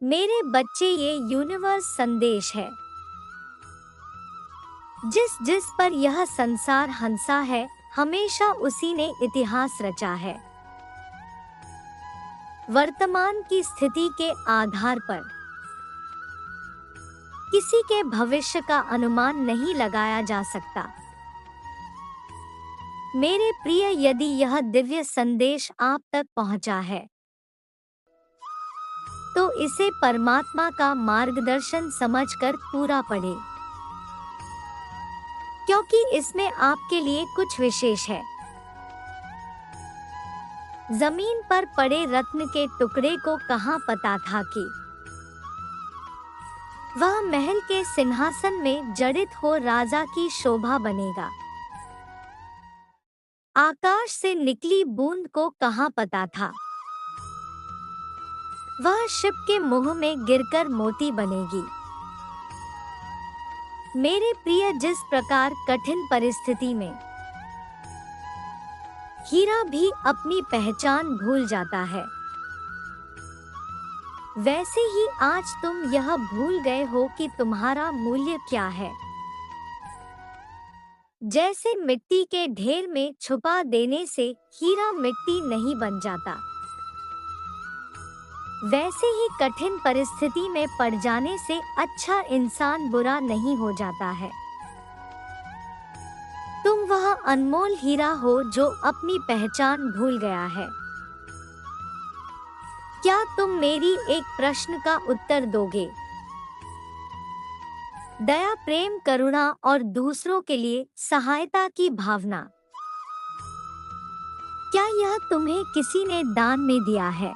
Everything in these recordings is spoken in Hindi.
मेरे बच्चे, ये यूनिवर्स संदेश है। जिस जिस पर यह संसार हंसा है, हमेशा उसी ने इतिहास रचा है। वर्तमान की स्थिति के आधार पर किसी के भविष्य का अनुमान नहीं लगाया जा सकता। मेरे प्रिय, यदि यह दिव्य संदेश आप तक पहुंचा है, तो इसे परमात्मा का मार्गदर्शन समझकर पूरा पढ़ें, क्योंकि इसमें आपके लिए कुछ विशेष है। जमीन पर पड़े रत्न के टुकड़े को कहाँ पता था कि वह महल के सिंहासन में जड़ित हो राजा की शोभा बनेगा। आकाश से निकली बूंद को कहाँ पता था वह शिप के मुंह में गिरकर मोती बनेगी। मेरे प्रिय, जिस प्रकार कठिन परिस्थिति में हीरा भी अपनी पहचान भूल जाता है, वैसे ही आज तुम यह भूल गए हो कि तुम्हारा मूल्य क्या है। जैसे मिट्टी के ढेर में छुपा देने से हीरा मिट्टी नहीं बन जाता, वैसे ही कठिन परिस्थिति में पड़ जाने से अच्छा इंसान बुरा नहीं हो जाता है। तुम वह अनमोल हीरा हो जो अपनी पहचान भूल गया है। क्या तुम मेरी एक प्रश्न का उत्तर दोगे? दया, प्रेम, करुणा और दूसरों के लिए सहायता की भावना, क्या यह तुम्हें किसी ने दान में दिया है?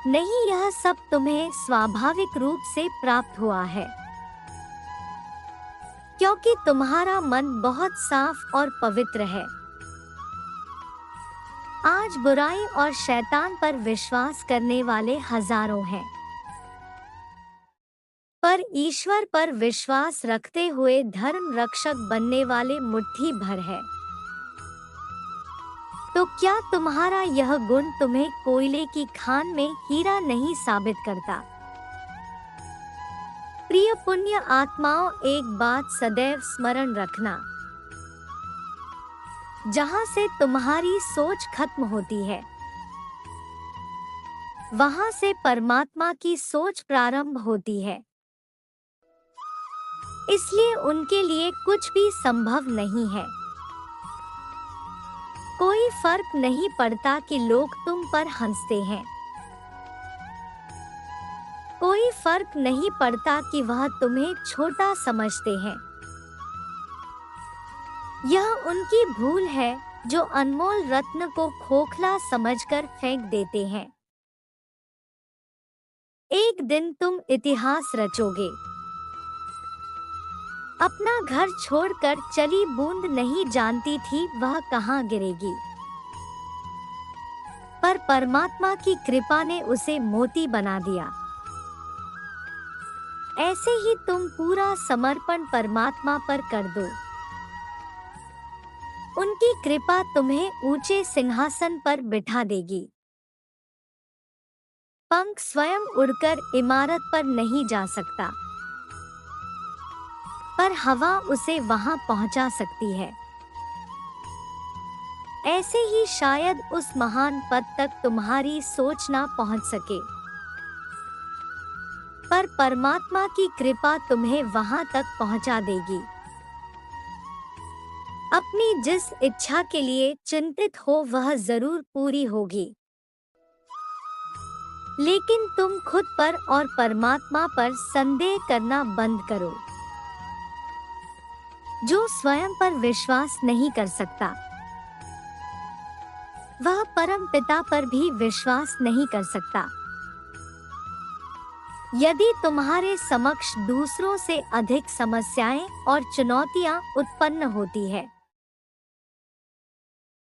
नहीं, यह सब तुम्हें स्वाभाविक रूप से प्राप्त हुआ है, क्योंकि तुम्हारा मन बहुत साफ और पवित्र है। आज बुराई और शैतान पर विश्वास करने वाले हजारों हैं, पर ईश्वर पर विश्वास रखते हुए धर्म रक्षक बनने वाले मुट्ठी भर है। तो क्या तुम्हारा यह गुण तुम्हें कोयले की खान में हीरा नहीं साबित करता? प्रिय पुण्य आत्माओं, एक बात सदैव स्मरण रखना, जहां से तुम्हारी सोच खत्म होती है, वहां से परमात्मा की सोच प्रारंभ होती है। इसलिए उनके लिए कुछ भी संभव नहीं है। कोई फर्क नहीं पड़ता कि लोग तुम पर हंसते हैं, कोई फर्क नहीं पड़ता कि वह तुम्हें छोटा समझते हैं। यह उनकी भूल है जो अनमोल रत्न को खोखला समझकर फेंक देते हैं। एक दिन तुम इतिहास रचोगे। अपना घर छोड़कर चली बूंद नहीं जानती थी वह कहाँ गिरेगी, पर परमात्मा की कृपा ने उसे मोती बना दिया। ऐसे ही तुम पूरा समर्पण परमात्मा पर कर दो। उनकी कृपा तुम्हें ऊंचे सिंहासन पर बिठा देगी। पंख स्वयं उड़कर इमारत पर नहीं जा सकता, पर हवा उसे वहां पहुंचा सकती है। ऐसे ही शायद उस महान पद तक तुम्हारी सोच ना पहुंच सके, पर परमात्मा की कृपा तुम्हें वहां तक पहुंचा देगी। अपनी जिस इच्छा के लिए चिंतित हो वह जरूर पूरी होगी, लेकिन तुम खुद पर और परमात्मा पर संदेह करना बंद करो। जो स्वयं पर विश्वास नहीं कर सकता, वह परम पिता पर भी विश्वास नहीं कर सकता। यदि तुम्हारे समक्ष दूसरों से अधिक समस्याएं और चुनौतियां उत्पन्न होती है,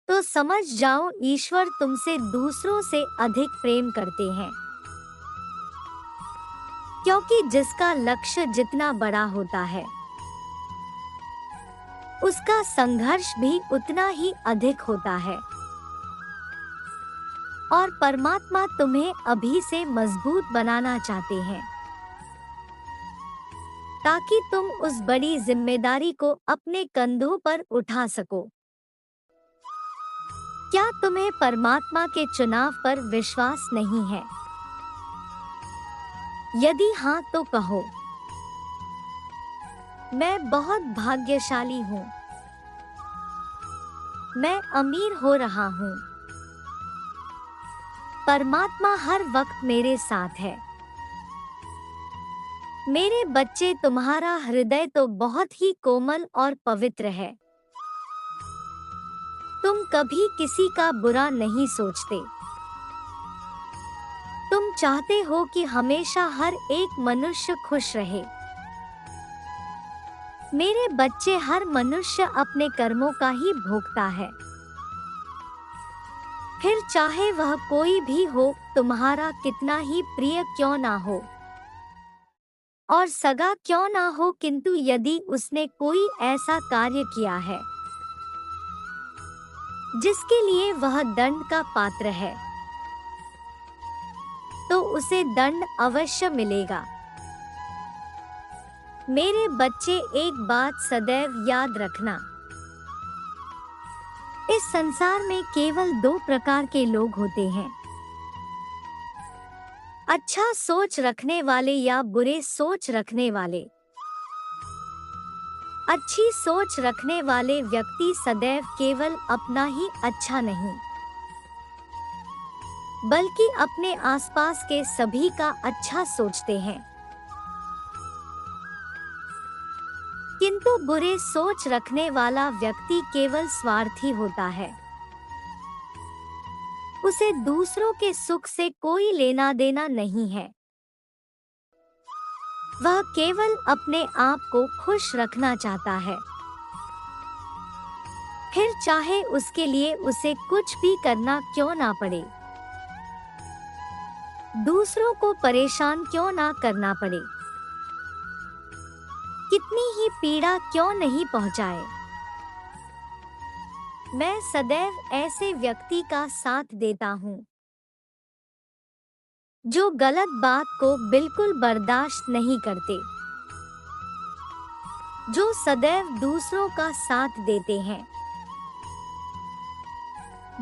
तो समझ जाओ ईश्वर तुमसे दूसरों से अधिक प्रेम करते हैं, क्योंकि जिसका लक्ष्य जितना बड़ा होता है, उसका संघर्ष भी उतना ही अधिक होता है। और परमात्मा तुम्हें अभी से मजबूत बनाना चाहते हैं ताकि तुम उस बड़ी जिम्मेदारी को अपने कंधों पर उठा सको। क्या तुम्हें परमात्मा के चुनाव पर विश्वास नहीं है? यदि हाँ तो कहो, मैं बहुत भाग्यशाली हूँ, मैं अमीर हो रहा हूँ, परमात्मा हर वक्त मेरे साथ है। मेरे बच्चे, तुम्हारा हृदय तो बहुत ही कोमल और पवित्र है। तुम कभी किसी का बुरा नहीं सोचते। तुम चाहते हो कि हमेशा हर एक मनुष्य खुश रहे। मेरे बच्चे, हर मनुष्य अपने कर्मों का ही भोगता है, फिर चाहे वह कोई भी हो, तुम्हारा कितना ही प्रिय क्यों ना हो और सगा क्यों ना हो, किंतु यदि उसने कोई ऐसा कार्य किया है जिसके लिए वह दंड का पात्र है, तो उसे दंड अवश्य मिलेगा। मेरे बच्चे, एक बात सदैव याद रखना, इस संसार में केवल 2 प्रकार के लोग होते हैं, अच्छा सोच रखने वाले या बुरे सोच रखने वाले। अच्छी सोच रखने वाले व्यक्ति सदैव केवल अपना ही अच्छा नहीं, बल्कि अपने आसपास के सभी का अच्छा सोचते हैं। किंतु बुरे सोच रखने वाला व्यक्ति केवल स्वार्थी होता है। उसे दूसरों के सुख से कोई लेना देना नहीं है। वह केवल अपने आप को खुश रखना चाहता है, फिर चाहे उसके लिए उसे कुछ भी करना क्यों ना पड़े, दूसरों को परेशान क्यों ना करना पड़े, कितनी ही पीड़ा क्यों नहीं पहुंचाए। मैं सदैव ऐसे व्यक्ति का साथ देता हूँ जो गलत बात को बिल्कुल बर्दाश्त नहीं करते, जो सदैव दूसरों का साथ देते हैं,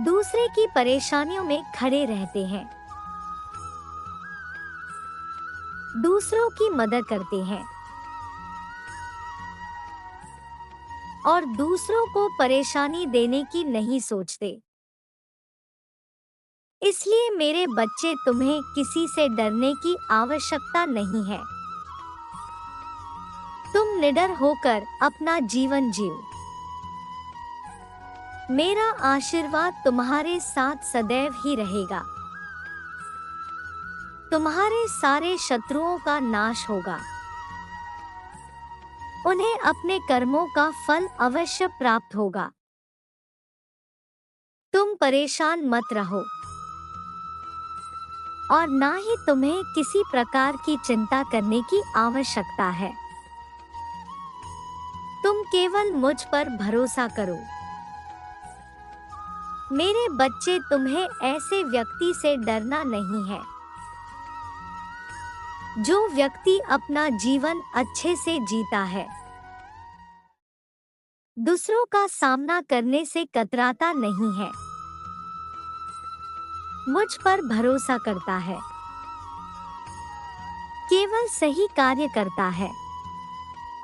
दूसरे की परेशानियों में खड़े रहते हैं, दूसरों की मदद करते हैं और दूसरों को परेशानी देने की नहीं सोचते। इसलिए मेरे बच्चे, तुम्हें किसी से डरने की आवश्यकता नहीं है। तुम निडर होकर अपना जीवन जियो। मेरा आशीर्वाद तुम्हारे साथ सदैव ही रहेगा। तुम्हारे सारे शत्रुओं का नाश होगा। उन्हें अपने कर्मों का फल अवश्य प्राप्त होगा। तुम परेशान मत रहो और ना ही तुम्हें किसी प्रकार की चिंता करने की आवश्यकता है। तुम केवल मुझ पर भरोसा करो। मेरे बच्चे, तुम्हें ऐसे व्यक्ति से डरना नहीं है जो व्यक्ति अपना जीवन अच्छे से जीता है, दूसरों का सामना करने से कतराता नहीं है, मुझ पर भरोसा करता है, केवल सही कार्य करता है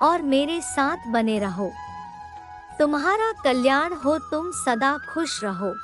और मेरे साथ बने रहो। तुम्हारा कल्याण हो, तुम सदा खुश रहो।